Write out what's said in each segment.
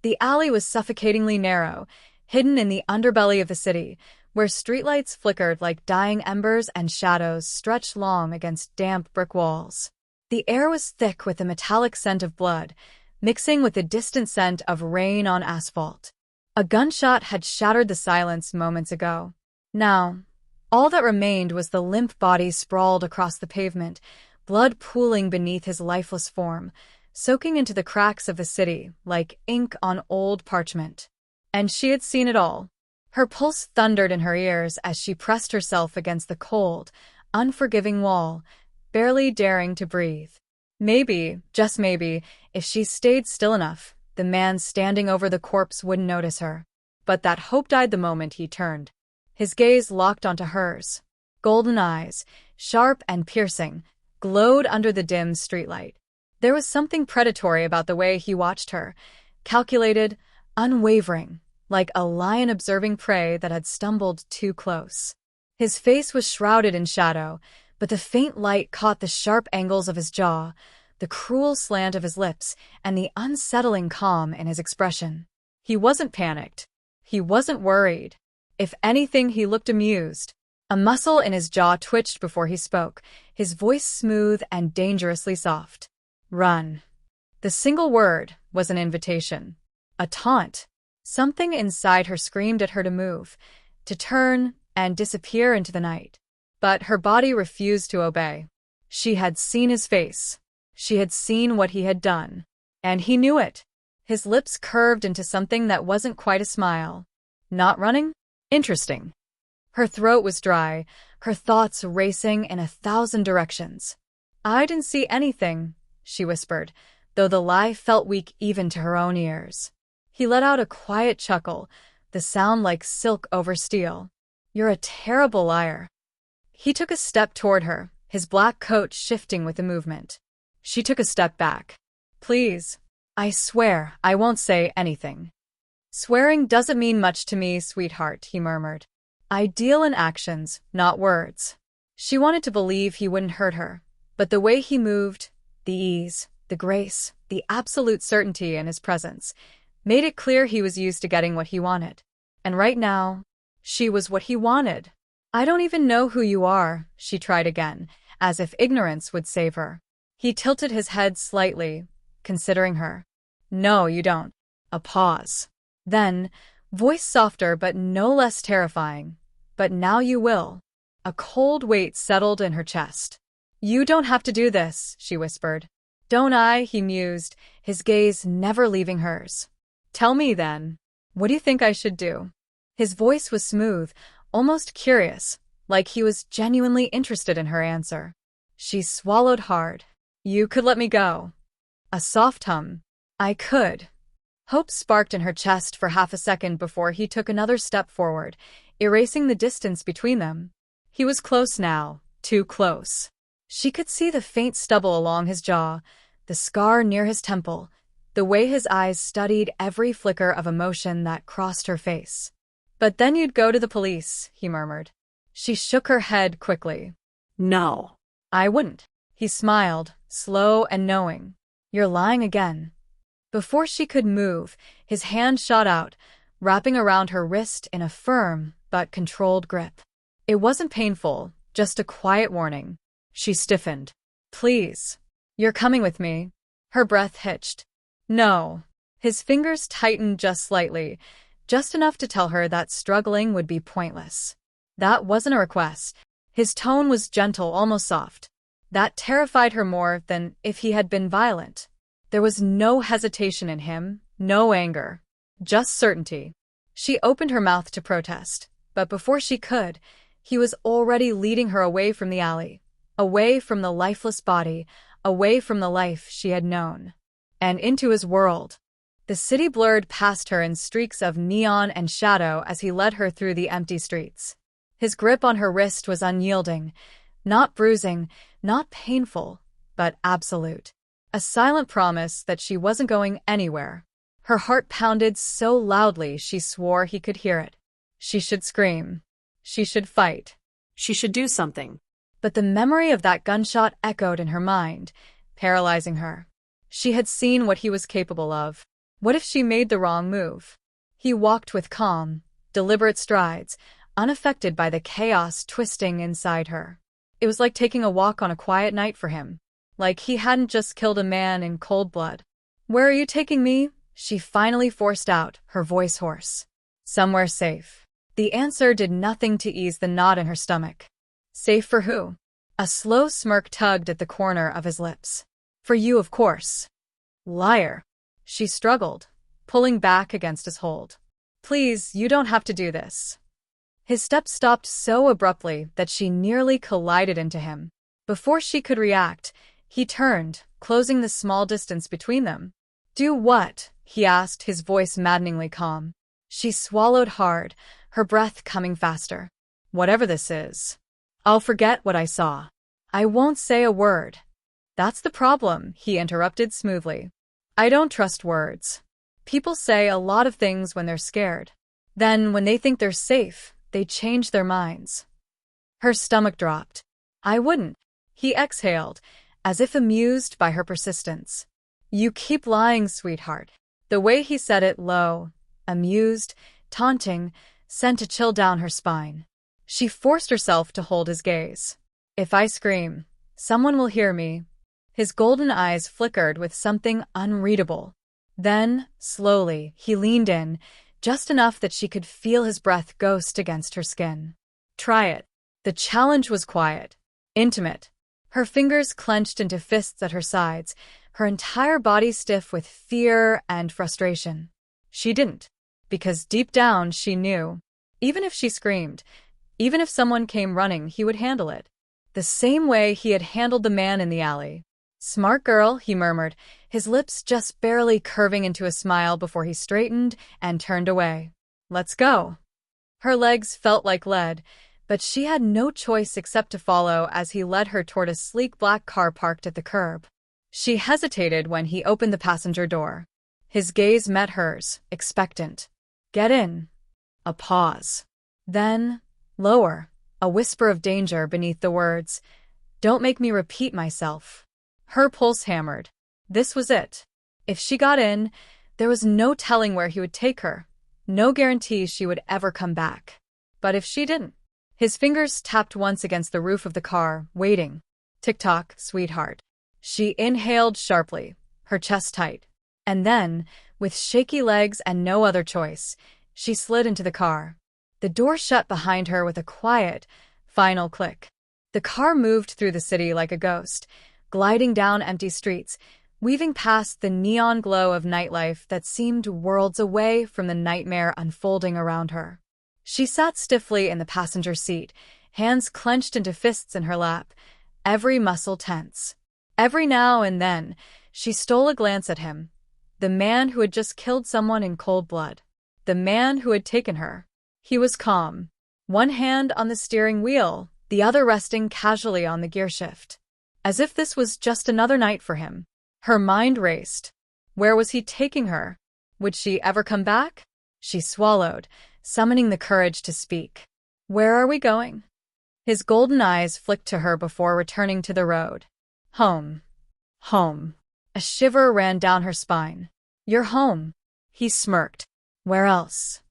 The alley was suffocatingly narrow, hidden in the underbelly of the city, where streetlights flickered like dying embers and shadows stretched long against damp brick walls. The air was thick with the metallic scent of blood, mixing with the distant scent of rain on asphalt. A gunshot had shattered the silence moments ago. Now, all that remained was the limp body sprawled across the pavement, blood pooling beneath his lifeless form, soaking into the cracks of the city like ink on old parchment. And she had seen it all. Her pulse thundered in her ears as she pressed herself against the cold, unforgiving wall, barely daring to breathe. Maybe, just maybe, if she stayed still enough, the man standing over the corpse wouldn't notice her. But that hope died the moment he turned. His gaze locked onto hers. Golden eyes, sharp and piercing, glowed under the dim streetlight. There was something predatory about the way he watched her, calculated, unwavering, like a lion observing prey that had stumbled too close. His face was shrouded in shadow, but the faint light caught the sharp angles of his jaw, the cruel slant of his lips, and the unsettling calm in his expression. He wasn't panicked. He wasn't worried. If anything, he looked amused. A muscle in his jaw twitched before he spoke, his voice smooth and dangerously soft. Run. The single word was an invitation. A taunt. Something inside her screamed at her to move, to turn and disappear into the night. But her body refused to obey. She had seen his face. She had seen what he had done. And he knew it. His lips curved into something that wasn't quite a smile. Not running? Interesting. Her throat was dry, her thoughts racing in 1,000 directions. I didn't see anything, she whispered, though the lie felt weak even to her own ears. He let out a quiet chuckle, the sound like silk over steel. You're a terrible liar. He took a step toward her, his black coat shifting with the movement. She took a step back. Please, I swear I won't say anything. Swearing doesn't mean much to me, sweetheart, he murmured. I deal in actions, not words. She wanted to believe he wouldn't hurt her, but the way he moved, the ease, the grace, the absolute certainty in his presence, made it clear he was used to getting what he wanted. And right now, she was what he wanted. I don't even know who you are, she tried again, as if ignorance would save her. He tilted his head slightly, considering her. No, you don't. A pause. Then, voice softer but no less terrifying. But now you will. A cold weight settled in her chest. You don't have to do this, she whispered. Don't I, he mused, his gaze never leaving hers. Tell me then. What do you think I should do? His voice was smooth, almost curious, like he was genuinely interested in her answer. She swallowed hard. You could let me go. A soft hum. I could. Hope sparked in her chest for half a second before he took another step forward, erasing the distance between them. He was close now, too close. She could see the faint stubble along his jaw, the scar near his temple, the way his eyes studied every flicker of emotion that crossed her face. But then you'd go to the police, he murmured. She shook her head quickly. No. I wouldn't. He smiled, slow and knowing. You're lying again. Before she could move, his hand shot out, wrapping around her wrist in a firm but controlled grip. It wasn't painful, just a quiet warning. She stiffened. Please. You're coming with me. Her breath hitched. No. His fingers tightened just slightly, just enough to tell her that struggling would be pointless. That wasn't a request. His tone was gentle, almost soft. That terrified her more than if he had been violent. There was no hesitation in him, no anger, just certainty. She opened her mouth to protest, but before she could, he was already leading her away from the alley, away from the lifeless body, away from the life she had known, and into his world. The city blurred past her in streaks of neon and shadow as he led her through the empty streets. His grip on her wrist was unyielding, not bruising, not painful, but absolute. A silent promise that she wasn't going anywhere. Her heart pounded so loudly she swore he could hear it. She should scream. She should fight. She should do something. But the memory of that gunshot echoed in her mind, paralyzing her. She had seen what he was capable of. What if she made the wrong move? He walked with calm, deliberate strides, unaffected by the chaos twisting inside her. It was like taking a walk on a quiet night for him. Like he hadn't just killed a man in cold blood. "Where are you taking me?" she finally forced out, her voice hoarse. "Somewhere safe." The answer did nothing to ease the knot in her stomach. Safe for who? A slow smirk tugged at the corner of his lips. "For you, of course." "Liar." She struggled, pulling back against his hold. "Please, you don't have to do this." His steps stopped so abruptly that she nearly collided into him. Before she could react, he turned, closing the small distance between them. "Do what?" he asked, his voice maddeningly calm. She swallowed hard, her breath coming faster. "Whatever this is. I'll forget what I saw. I won't say a word." "That's the problem," he interrupted smoothly. "I don't trust words. People say a lot of things when they're scared. Then, when they think they're safe, they change their minds." Her stomach dropped. "I wouldn't." He exhaled, as if amused by her persistence. "You keep lying, sweetheart." The way he said it, low, amused, taunting, sent a chill down her spine. She forced herself to hold his gaze. "If I scream, someone will hear me." His golden eyes flickered with something unreadable. Then, slowly, he leaned in, just enough that she could feel his breath ghost against her skin. "Try it." The challenge was quiet, intimate. Her fingers clenched into fists at her sides, her entire body stiff with fear and frustration. She didn't, because deep down she knew. Even if she screamed, even if someone came running, he would handle it. The same way he had handled the man in the alley. "Smart girl," he murmured, his lips just barely curving into a smile before he straightened and turned away. "Let's go." Her legs felt like lead, but she had no choice except to follow as he led her toward a sleek black car parked at the curb. She hesitated when he opened the passenger door. His gaze met hers, expectant. "Get in." A pause. Then, lower, a whisper of danger beneath the words, "Don't make me repeat myself." Her pulse hammered. This was it. If she got in, there was no telling where he would take her, no guarantee she would ever come back. But if she didn't? His fingers tapped once against the roof of the car, waiting. "Tick-tock, sweetheart." She inhaled sharply, her chest tight. And then, with shaky legs and no other choice, she slid into the car. The door shut behind her with a quiet, final click. The car moved through the city like a ghost, gliding down empty streets, weaving past the neon glow of nightlife that seemed worlds away from the nightmare unfolding around her. She sat stiffly in the passenger seat, hands clenched into fists in her lap, every muscle tense. Every now and then, she stole a glance at him, the man who had just killed someone in cold blood, the man who had taken her. He was calm, one hand on the steering wheel, the other resting casually on the gearshift. As if this was just another night for him. Her mind raced. Where was he taking her? Would she ever come back? She swallowed, summoning the courage to speak. "Where are we going?" His golden eyes flicked to her before returning to the road. "Home. Home." A shiver ran down her spine. "You're home." He smirked. "Where else?"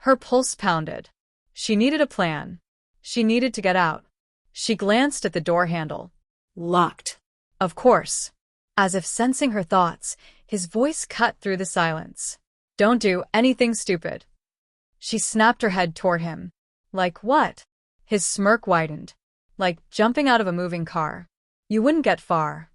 Her pulse pounded. She needed a plan. She needed to get out. She glanced at the door handle. Locked. Of course. As if sensing her thoughts, his voice cut through the silence. "Don't do anything stupid." She snapped her head toward him. "Like what?" His smirk widened. "Like jumping out of a moving car. You wouldn't get far."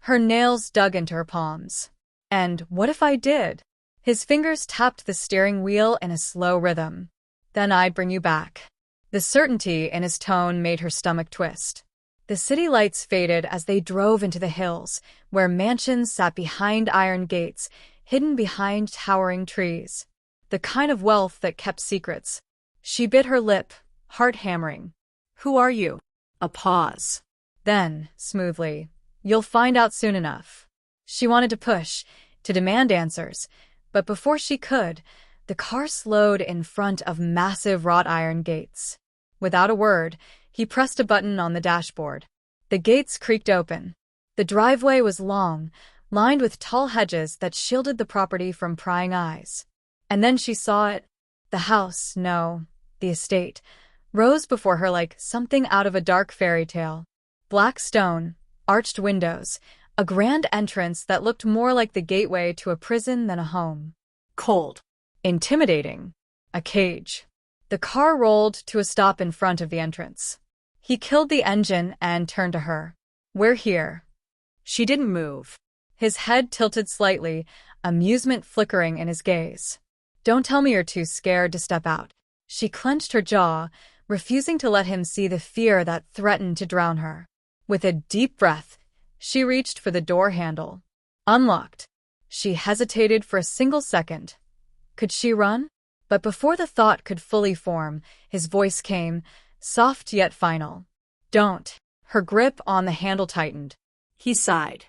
Her nails dug into her palms. "And what if I did?" His fingers tapped the steering wheel in a slow rhythm. "Then I'd bring you back." The certainty in his tone made her stomach twist. The city lights faded as they drove into the hills, where mansions sat behind iron gates, hidden behind towering trees. The kind of wealth that kept secrets. She bit her lip, heart hammering. "Who are you?" A pause. Then, smoothly, "You'll find out soon enough." She wanted to push, to demand answers, but before she could, the car slowed in front of massive wrought iron gates. Without a word, he pressed a button on the dashboard. The gates creaked open. The driveway was long, lined with tall hedges that shielded the property from prying eyes. And then she saw it. The house, no, the estate, rose before her like something out of a dark fairy tale. Black stone, arched windows, a grand entrance that looked more like the gateway to a prison than a home. Cold. Intimidating. A cage. The car rolled to a stop in front of the entrance. He killed the engine and turned to her. "We're here." She didn't move. His head tilted slightly, amusement flickering in his gaze. "Don't tell me you're too scared to step out." She clenched her jaw, refusing to let him see the fear that threatened to drown her. With a deep breath, she reached for the door handle. Unlocked. She hesitated for a single second. Could she run? But before the thought could fully form, his voice came, soft yet final. "Don't." Her grip on the handle tightened. He sighed.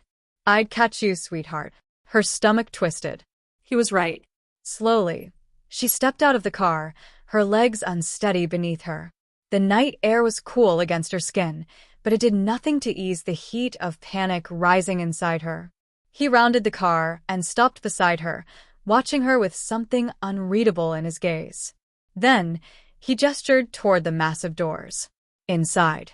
"I'd catch you, sweetheart." Her stomach twisted. He was right. Slowly, she stepped out of the car, her legs unsteady beneath her. The night air was cool against her skin, but it did nothing to ease the heat of panic rising inside her. He rounded the car and stopped beside her, watching her with something unreadable in his gaze. Then, he gestured toward the massive doors. Inside.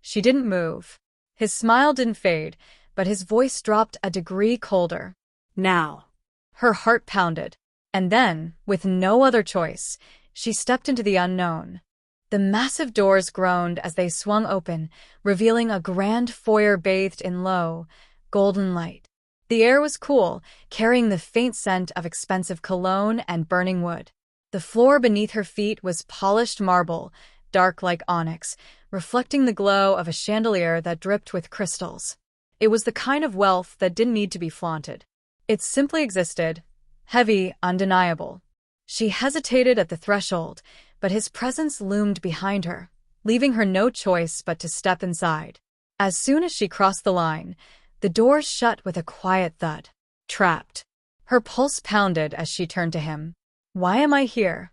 She didn't move. His smile didn't fade, but his voice dropped a degree colder. Now. Her heart pounded. And then, with no other choice, she stepped into the unknown. The massive doors groaned as they swung open, revealing a grand foyer bathed in low, golden light. The air was cool, carrying the faint scent of expensive cologne and burning wood. The floor beneath her feet was polished marble, dark like onyx, reflecting the glow of a chandelier that dripped with crystals. It was the kind of wealth that didn't need to be flaunted. It simply existed, heavy, undeniable. She hesitated at the threshold, but his presence loomed behind her, leaving her no choice but to step inside. As soon as she crossed the line, the doors shut with a quiet thud. Trapped. Her pulse pounded as she turned to him. "Why am I here?"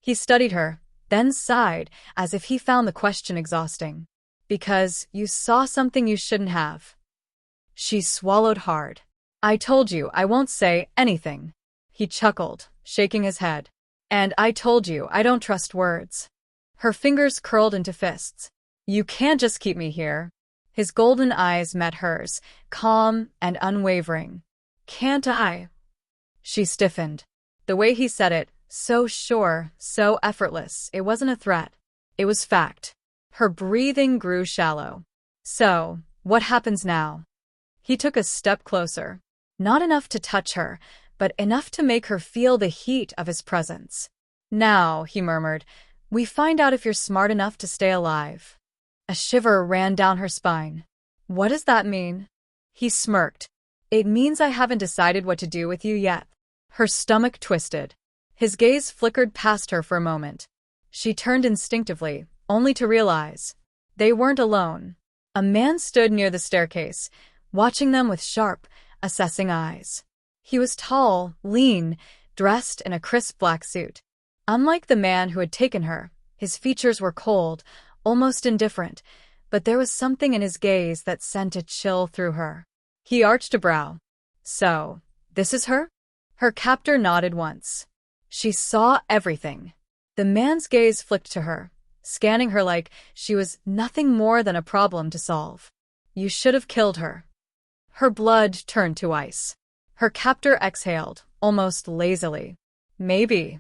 He studied her, then sighed, as if he found the question exhausting. "Because you saw something you shouldn't have." She swallowed hard. "I told you I won't say anything." He chuckled, shaking his head. "And I told you I don't trust words." Her fingers curled into fists. "You can't just keep me here." His golden eyes met hers, calm and unwavering. "Can't I?" She stiffened. The way he said it, so sure, so effortless, it wasn't a threat. It was fact. Her breathing grew shallow. "So, what happens now?" He took a step closer. Not enough to touch her, but enough to make her feel the heat of his presence. "Now," he murmured, "we find out if you're smart enough to stay alive." A shiver ran down her spine. "What does that mean?" He smirked. "It means I haven't decided what to do with you yet." Her stomach twisted. His gaze flickered past her for a moment. She turned instinctively, only to realize they weren't alone. A man stood near the staircase, watching them with sharp, assessing eyes. He was tall, lean, dressed in a crisp black suit. Unlike the man who had taken her, his features were cold, almost indifferent, but there was something in his gaze that sent a chill through her. He arched a brow. "So, this is her?" Her captor nodded once. She saw everything. The man's gaze flicked to her, scanning her like she was nothing more than a problem to solve. "You should have killed her." Her blood turned to ice. Her captor exhaled, almost lazily. "Maybe."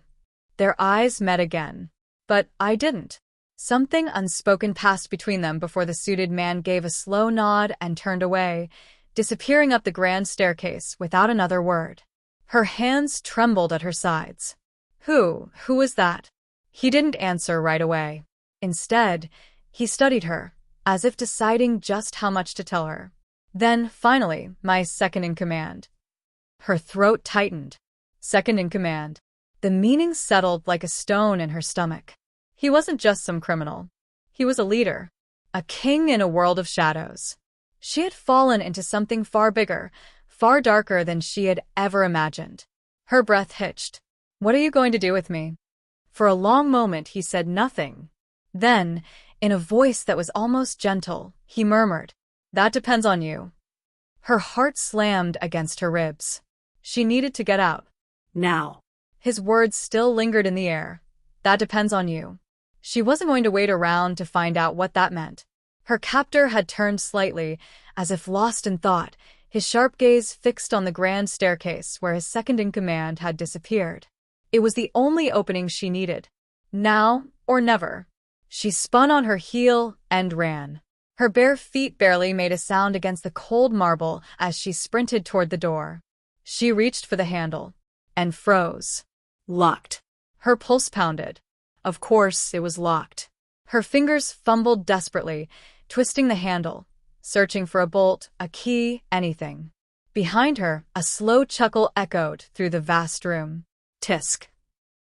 Their eyes met again. "But I didn't." Something unspoken passed between them before the suited man gave a slow nod and turned away, disappearing up the grand staircase without another word. Her hands trembled at her sides. Who was that?" He didn't answer right away. Instead, he studied her, as if deciding just how much to tell her. Then, finally, "My second in command." Her throat tightened. Second in command. The meaning settled like a stone in her stomach. He wasn't just some criminal. He was a leader. A king in a world of shadows. She had fallen into something far bigger, far darker than she had ever imagined. Her breath hitched. "What are you going to do with me?" For a long moment he said nothing. Then, in a voice that was almost gentle, he murmured, "That depends on you." Her heart slammed against her ribs. She needed to get out. Now. His words still lingered in the air. That depends on you. She wasn't going to wait around to find out what that meant. Her captor had turned slightly, as if lost in thought, his sharp gaze fixed on the grand staircase where his second-in-command had disappeared. It was the only opening she needed. Now or never. She spun on her heel and ran. Her bare feet barely made a sound against the cold marble as she sprinted toward the door. She reached for the handle and froze. Locked. Her pulse pounded. Of course, it was locked. Her fingers fumbled desperately, twisting the handle, searching for a bolt, a key, anything. Behind her, a slow chuckle echoed through the vast room. Tisk.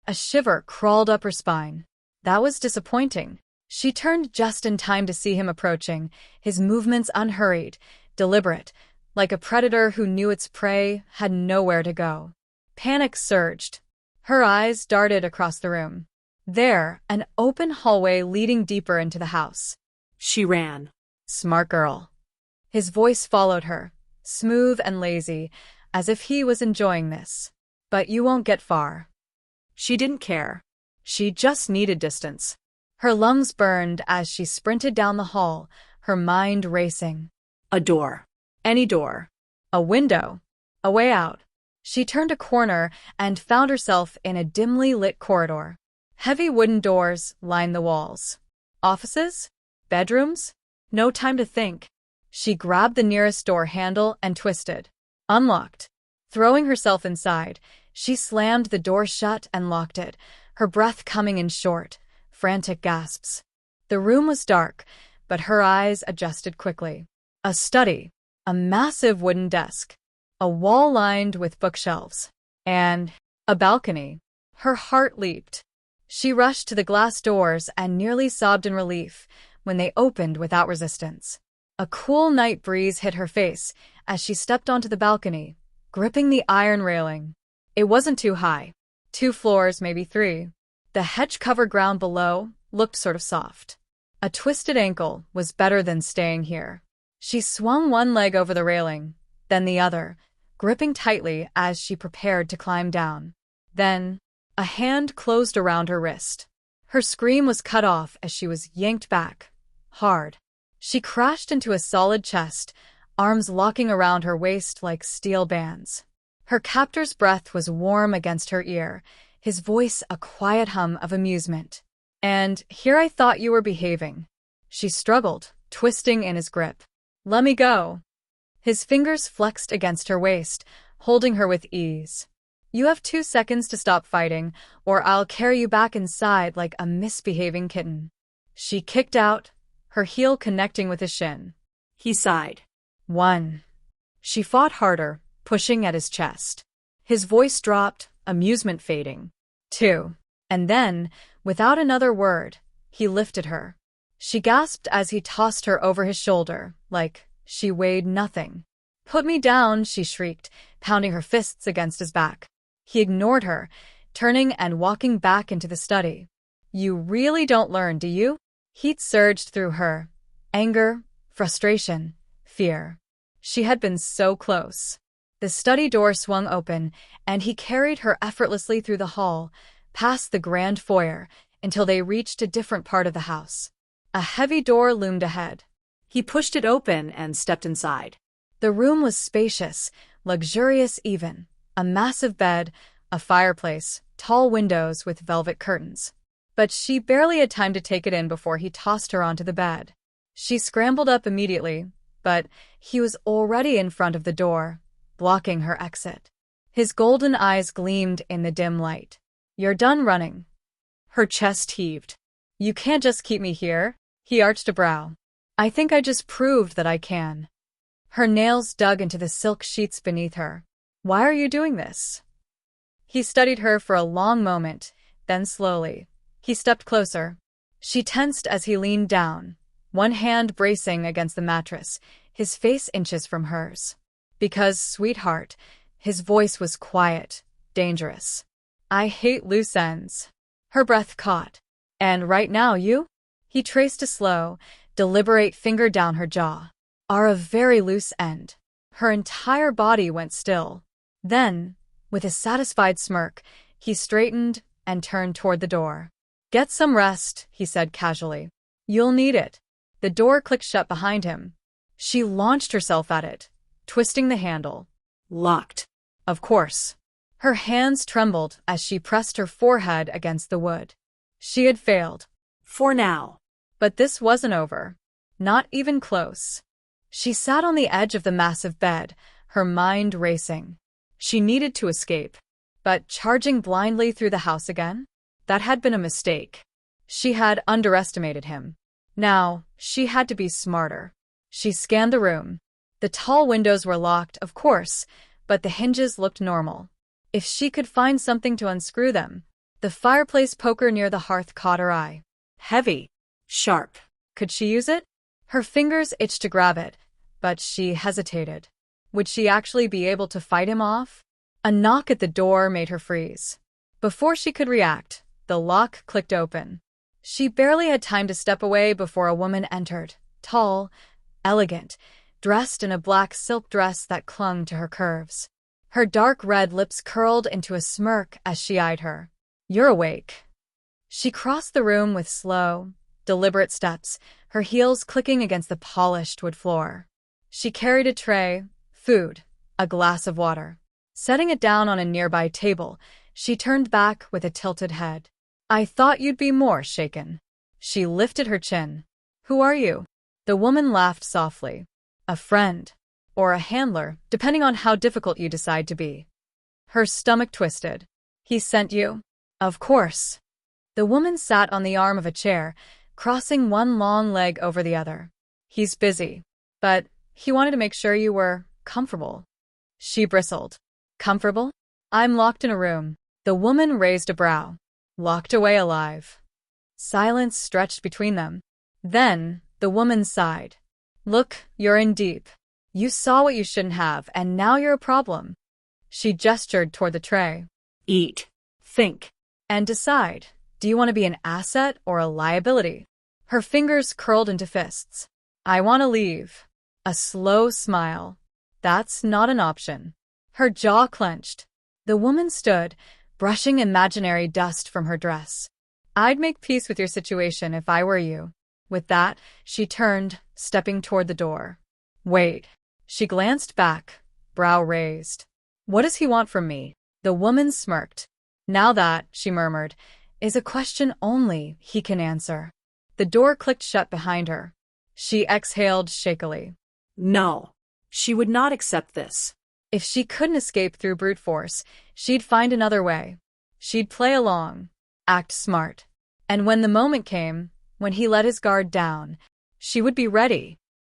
A shiver crawled up her spine. That was disappointing. She turned just in time to see him approaching, his movements unhurried, deliberate, like a predator who knew its prey had nowhere to go. Panic surged. Her eyes darted across the room. There, an open hallway leading deeper into the house. She ran. Smart girl. His voice followed her, smooth and lazy, as if he was enjoying this. But you won't get far. She didn't care. She just needed distance. Her lungs burned as she sprinted down the hall, her mind racing. A door. Any door. A window. A way out. She turned a corner and found herself in a dimly lit corridor. Heavy wooden doors lined the walls. Offices? Bedrooms? No time to think. She grabbed the nearest door handle and twisted. Unlocked. Throwing herself inside, she slammed the door shut and locked it, her breath coming in short, frantic gasps. The room was dark, but her eyes adjusted quickly. A study. A massive wooden desk. A wall lined with bookshelves. And a balcony. Her heart leaped. She rushed to the glass doors and nearly sobbed in relief when they opened without resistance. A cool night breeze hit her face as she stepped onto the balcony, gripping the iron railing. It wasn't too high. 2 floors, maybe 3. The hedge-covered ground below looked sort of soft. A twisted ankle was better than staying here. She swung one leg over the railing, then the other, gripping tightly as she prepared to climb down. Then, a hand closed around her wrist. Her scream was cut off as she was yanked back, hard. She crashed into a solid chest, arms locking around her waist like steel bands. Her captor's breath was warm against her ear, his voice a quiet hum of amusement. And here I thought you were behaving. She struggled, twisting in his grip. Let me go. His fingers flexed against her waist, holding her with ease. You have 2 seconds to stop fighting, or I'll carry you back inside like a misbehaving kitten. She kicked out, her heel connecting with his shin. He sighed. 1. She fought harder, pushing at his chest. His voice dropped, amusement fading. 2. And then, without another word, he lifted her. She gasped as he tossed her over his shoulder, like she weighed nothing. Put me down, she shrieked, pounding her fists against his back. He ignored her, turning and walking back into the study. You really don't learn, do you? Heat surged through her. Anger, frustration, fear. She had been so close. The study door swung open, and he carried her effortlessly through the hall, past the grand foyer, until they reached a different part of the house. A heavy door loomed ahead. He pushed it open and stepped inside. The room was spacious, luxurious even. A massive bed, a fireplace, tall windows with velvet curtains. But she barely had time to take it in before he tossed her onto the bed. She scrambled up immediately, but he was already in front of the door, blocking her exit. His golden eyes gleamed in the dim light. You're done running. Her chest heaved. You can't just keep me here. He arched a brow. I think I just proved that I can. Her nails dug into the silk sheets beneath her. Why are you doing this? He studied her for a long moment, then slowly. He stepped closer. She tensed as he leaned down, one hand bracing against the mattress, his face inches from hers. Because, sweetheart, his voice was quiet, dangerous. I hate loose ends. Her breath caught. And right now you? He traced a slow, deliberate finger down her jaw. Are a very loose end. Her entire body went still. Then, with a satisfied smirk, he straightened and turned toward the door. "Get some rest," he said casually. "You'll need it." The door clicked shut behind him. She launched herself at it, twisting the handle. Locked. Of course. Her hands trembled as she pressed her forehead against the wood. She had failed. For now. But this wasn't over. Not even close. She sat on the edge of the massive bed, her mind racing. She needed to escape. But charging blindly through the house again? That had been a mistake. She had underestimated him. Now, she had to be smarter. She scanned the room. The tall windows were locked, of course, but the hinges looked normal. If she could find something to unscrew them. The fireplace poker near the hearth caught her eye. Heavy. Sharp. Could she use it? Her fingers itched to grab it, but she hesitated. Would she actually be able to fight him off? A knock at the door made her freeze. Before she could react, the lock clicked open. She barely had time to step away before a woman entered, tall, elegant, dressed in a black silk dress that clung to her curves. Her dark red lips curled into a smirk as she eyed her. "You're awake." She crossed the room with slow, deliberate steps, her heels clicking against the polished wood floor. She carried a tray, food, a glass of water. Setting it down on a nearby table, she turned back with a tilted head. "I thought you'd be more shaken." She lifted her chin. "Who are you?" The woman laughed softly. "A friend. Or a handler, depending on how difficult you decide to be." Her stomach twisted. "He sent you?" "Of course." The woman sat on the arm of a chair, crossing one long leg over the other. "He's busy. But he wanted to make sure you were comfortable." She bristled. "Comfortable? I'm locked in a room." The woman raised a brow. "Locked away alive." Silence stretched between them. Then, the woman sighed. "Look, you're in deep. You saw what you shouldn't have, and now you're a problem." She gestured toward the tray. Eat. Think. "And decide, do you want to be an asset or a liability?" Her fingers curled into fists. "I want to leave." A slow smile. "That's not an option." Her jaw clenched. The woman stood, brushing imaginary dust from her dress. "I'd make peace with your situation if I were you." With that, she turned, stepping toward the door. "Wait." She glanced back, brow raised. "What does he want from me?" The woman smirked. "Now that," she murmured, "is a question only he can answer." The door clicked shut behind her. She exhaled shakily. No. She would not accept this. If she couldn't escape through brute force, she'd find another way. She'd play along, act smart. And when the moment came, when he let his guard down, she would be ready.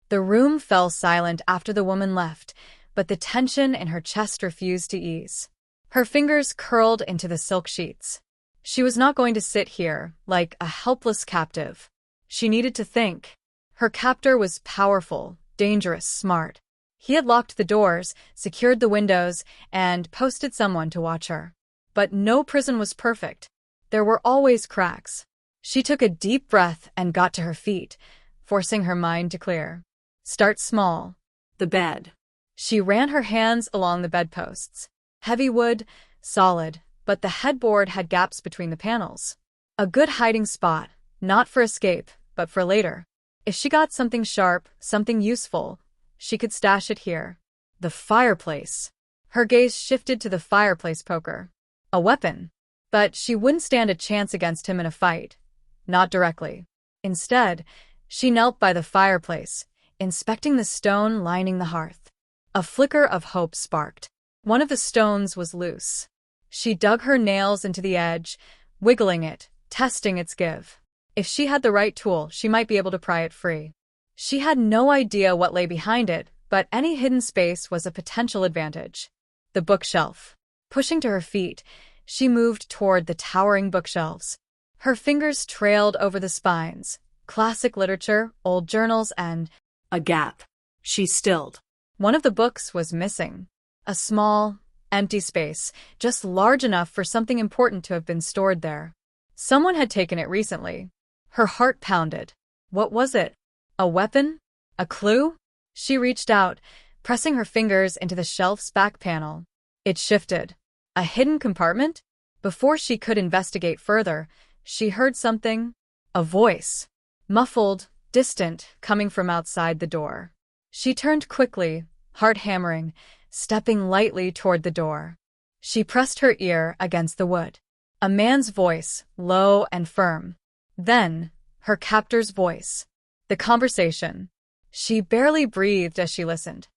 The room fell silent after the woman left, but the tension in her chest refused to ease. Her fingers curled into the silk sheets. She was not going to sit here, like a helpless captive. She needed to think. Her captor was powerful, dangerous, smart. He had locked the doors, secured the windows, and posted someone to watch her. But no prison was perfect. There were always cracks. She took a deep breath and got to her feet, forcing her mind to clear. Start small. The bed. She ran her hands along the bedposts. Heavy wood, solid, but the headboard had gaps between the panels. A good hiding spot, not for escape, but for later. If she got something sharp, something useful, she could stash it here. The fireplace. Her gaze shifted to the fireplace poker. A weapon. But she wouldn't stand a chance against him in a fight. Not directly. Instead, she knelt by the fireplace, inspecting the stone lining the hearth. A flicker of hope sparked. One of the stones was loose. She dug her nails into the edge, wiggling it, testing its give. If she had the right tool, she might be able to pry it free. She had no idea what lay behind it, but any hidden space was a potential advantage. The bookshelf. Pushing to her feet, she moved toward the towering bookshelves. Her fingers trailed over the spines. Classic literature, old journals, and a gap. She stilled. One of the books was missing. A small, empty space, just large enough for something important to have been stored there. Someone had taken it recently. Her heart pounded. What was it? A weapon? A clue? She reached out, pressing her fingers into the shelf's back panel. It shifted. A hidden compartment? Before she could investigate further, she heard something. A voice. Muffled, distant, coming from outside the door. She turned quickly, heart hammering, stepping lightly toward the door. She pressed her ear against the wood. A man's voice, low and firm. Then, her captor's voice. The conversation. She barely breathed as she listened.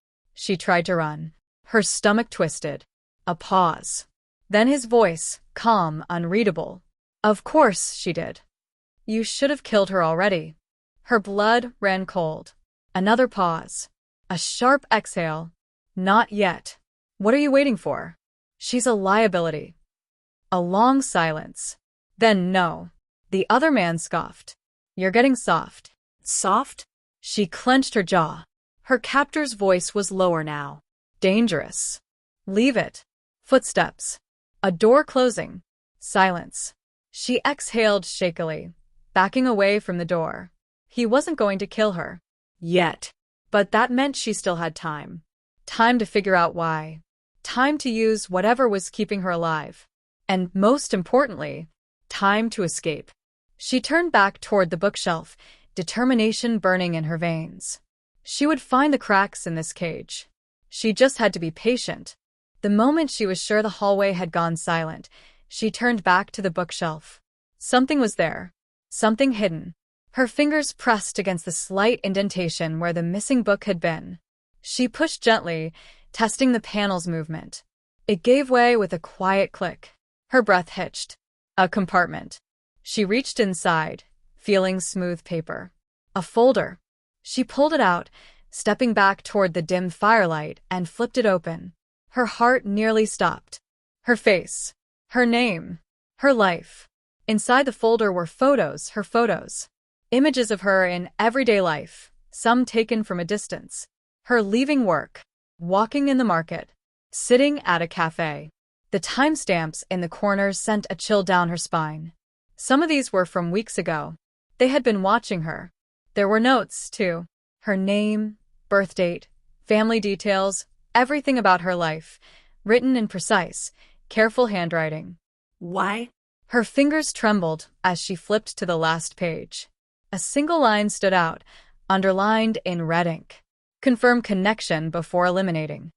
She tried to run. Her stomach twisted. A pause. Then his voice, calm, unreadable. Of course she did. You should have killed her already. Her blood ran cold. Another pause. A sharp exhale. Not yet. What are you waiting for? She's a liability. A long silence. Then no. The other man scoffed. You're getting soft. Soft? She clenched her jaw. Her captor's voice was lower now. Dangerous. Leave it. Footsteps. A door closing. Silence. She exhaled shakily, backing away from the door. He wasn't going to kill her. Yet. But that meant she still had time. Time to figure out why. Time to use whatever was keeping her alive. And most importantly, time to escape. She turned back toward the bookshelf, determination burning in her veins. She would find the cracks in this cage. She just had to be patient. The moment she was sure the hallway had gone silent, she turned back to the bookshelf. Something was there. Something hidden. Her fingers pressed against the slight indentation where the missing book had been. She pushed gently, testing the panel's movement. It gave way with a quiet click. Her breath hitched. A compartment. She reached inside, feeling smooth paper. A folder. She pulled it out, stepping back toward the dim firelight, and flipped it open. Her heart nearly stopped. Her face. Her name. Her life. Inside the folder were photos, her photos. Images of her in everyday life, some taken from a distance. Her leaving work. Walking in the market. Sitting at a cafe. The timestamps in the corners sent a chill down her spine. Some of these were from weeks ago. They had been watching her. There were notes, too. Her name, birth date, family details, everything about her life, written in precise, careful handwriting. Why? Her fingers trembled as she flipped to the last page. A single line stood out, underlined in red ink. Confirm connection before eliminating.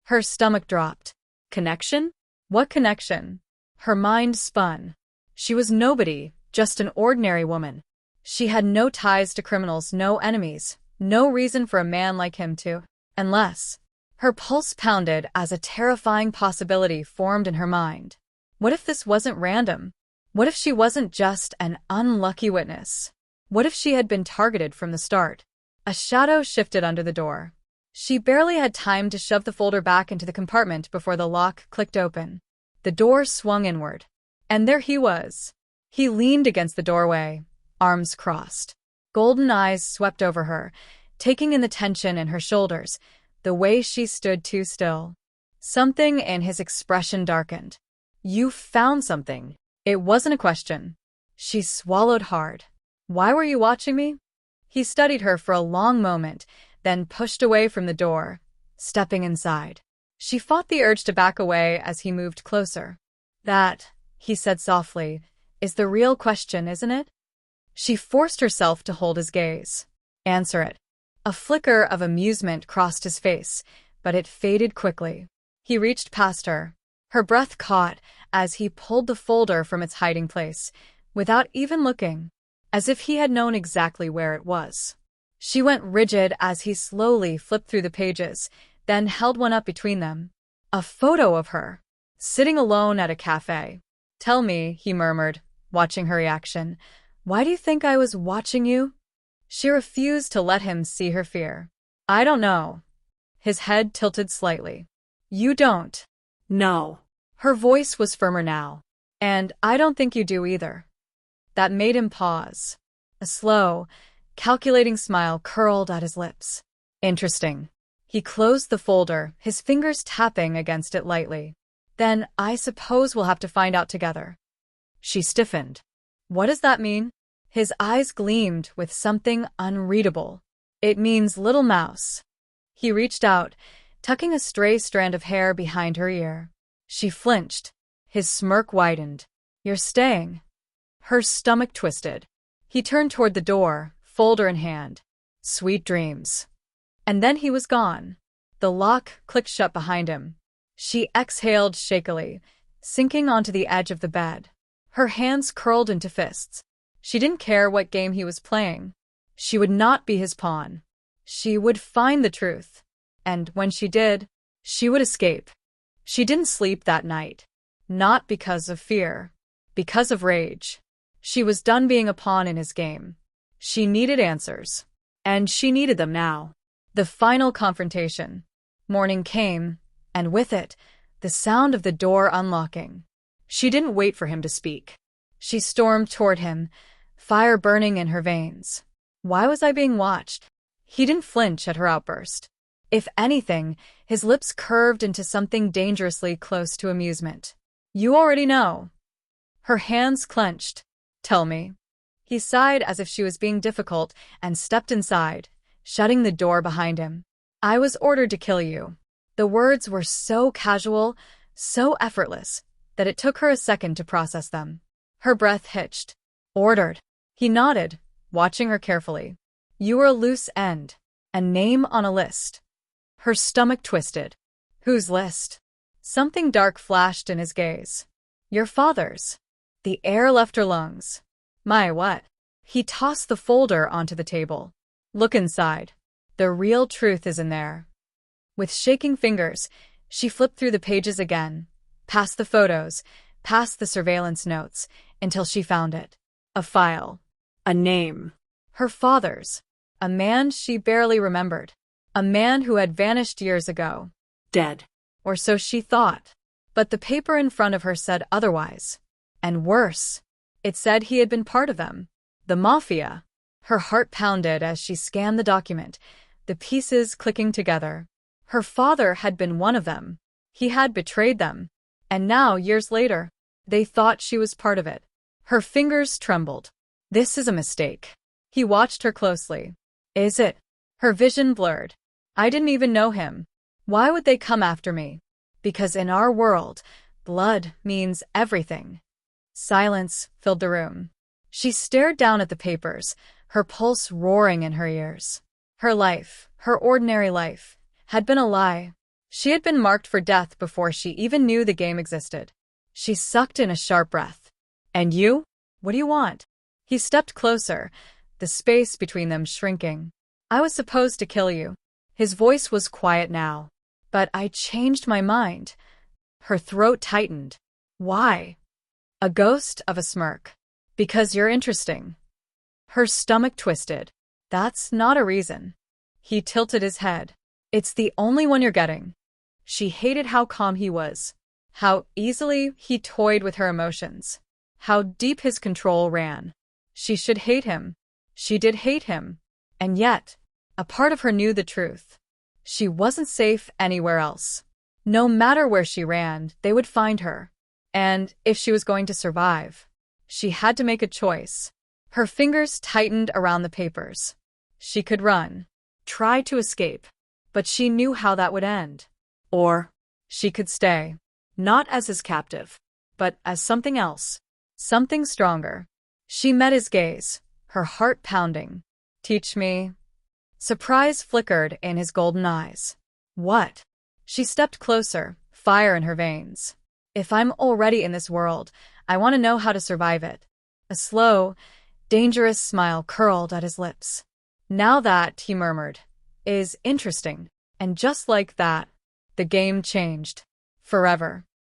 Her stomach dropped. Connection? What connection? Her mind spun. She was nobody, just an ordinary woman. She had no ties to criminals, no enemies, no reason for a man like him to. Unless. Her pulse pounded as a terrifying possibility formed in her mind. What if this wasn't random? What if she wasn't just an unlucky witness? What if she had been targeted from the start? A shadow shifted under the door. She barely had time to shove the folder back into the compartment before the lock clicked open. The door swung inward. And there he was. He leaned against the doorway, arms crossed. Golden eyes swept over her, taking in the tension in her shoulders, the way she stood too still. Something in his expression darkened. You found something. It wasn't a question. She swallowed hard. Why were you watching me? He studied her for a long moment, then pushed away from the door, stepping inside. She fought the urge to back away as he moved closer. That, he said softly, is the real question, isn't it? She forced herself to hold his gaze. Answer it. A flicker of amusement crossed his face, but it faded quickly. He reached past her. Her breath caught as he pulled the folder from its hiding place, without even looking, as if he had known exactly where it was. She went rigid as he slowly flipped through the pages, then held one up between them. A photo of her, sitting alone at a cafe. Tell me, he murmured, watching her reaction, why do you think I was watching you? She refused to let him see her fear. I don't know. His head tilted slightly. You don't. No. Her voice was firmer now. And I don't think you do either. That made him pause. A slow, calculating smile curled at his lips. Interesting. He closed the folder, his fingers tapping against it lightly. Then I suppose we'll have to find out together. She stiffened. What does that mean? His eyes gleamed with something unreadable. It means little mouse. He reached out, tucking a stray strand of hair behind her ear. She flinched. His smirk widened. "You're staying?" Her stomach twisted. He turned toward the door, folder in hand. "Sweet dreams." And then he was gone. The lock clicked shut behind him. She exhaled shakily, sinking onto the edge of the bed. Her hands curled into fists. She didn't care what game he was playing. She would not be his pawn. She would find the truth. And when she did, she would escape. She didn't sleep that night. Not because of fear. Because of rage. She was done being a pawn in his game. She needed answers. And she needed them now. The final confrontation. Morning came, and with it, the sound of the door unlocking. She didn't wait for him to speak. She stormed toward him, fire burning in her veins. Why was I being watched? He didn't flinch at her outburst. If anything, his lips curved into something dangerously close to amusement. "You already know." Her hands clenched. "Tell me." He sighed as if she was being difficult and stepped inside, shutting the door behind him. "I was ordered to kill you." The words were so casual, so effortless, that it took her a second to process them. Her breath hitched. "Ordered." He nodded, watching her carefully. "You were a loose end. A name on a list." Her stomach twisted. "Whose list?" Something dark flashed in his gaze. "Your father's." The air left her lungs. "My what?" He tossed the folder onto the table. "Look inside. The real truth is in there." With shaking fingers, she flipped through the pages again, past the photos, past the surveillance notes, until she found it. A file. A name. Her father's. A man she barely remembered. A man who had vanished years ago. Dead. Or so she thought. But the paper in front of her said otherwise. And worse. It said he had been part of them. The Mafia. Her heart pounded as she scanned the document, the pieces clicking together. Her father had been one of them. He had betrayed them. And now, years later, they thought she was part of it. Her fingers trembled. "This is a mistake." He watched her closely. "Is it?" Her vision blurred. "I didn't even know him. Why would they come after me?" "Because in our world, blood means everything." Silence filled the room. She stared down at the papers, her pulse roaring in her ears. Her life, her ordinary life, had been a lie. She had been marked for death before she even knew the game existed. She sucked in a sharp breath. "And you? What do you want?" He stepped closer, the space between them shrinking. "I was supposed to kill you." His voice was quiet now. "But I changed my mind." Her throat tightened. "Why?" A ghost of a smirk. "Because you're interesting." Her stomach twisted. "That's not a reason." He tilted his head. "It's the only one you're getting." She hated how calm he was. How easily he toyed with her emotions. How deep his control ran. She should hate him. She did hate him. And yet, a part of her knew the truth. She wasn't safe anywhere else. No matter where she ran, they would find her. And if she was going to survive, she had to make a choice. Her fingers tightened around the papers. She could run, try to escape, but she knew how that would end. Or she could stay, not as his captive, but as something else, something stronger. She met his gaze, her heart pounding. "Teach me." Surprise flickered in his golden eyes. "What?" She stepped closer, fire in her veins. "If I'm already in this world, I want to know how to survive it." A slow, dangerous smile curled at his lips. "Now that," he murmured, "is interesting." And just like that, the game changed. Forever.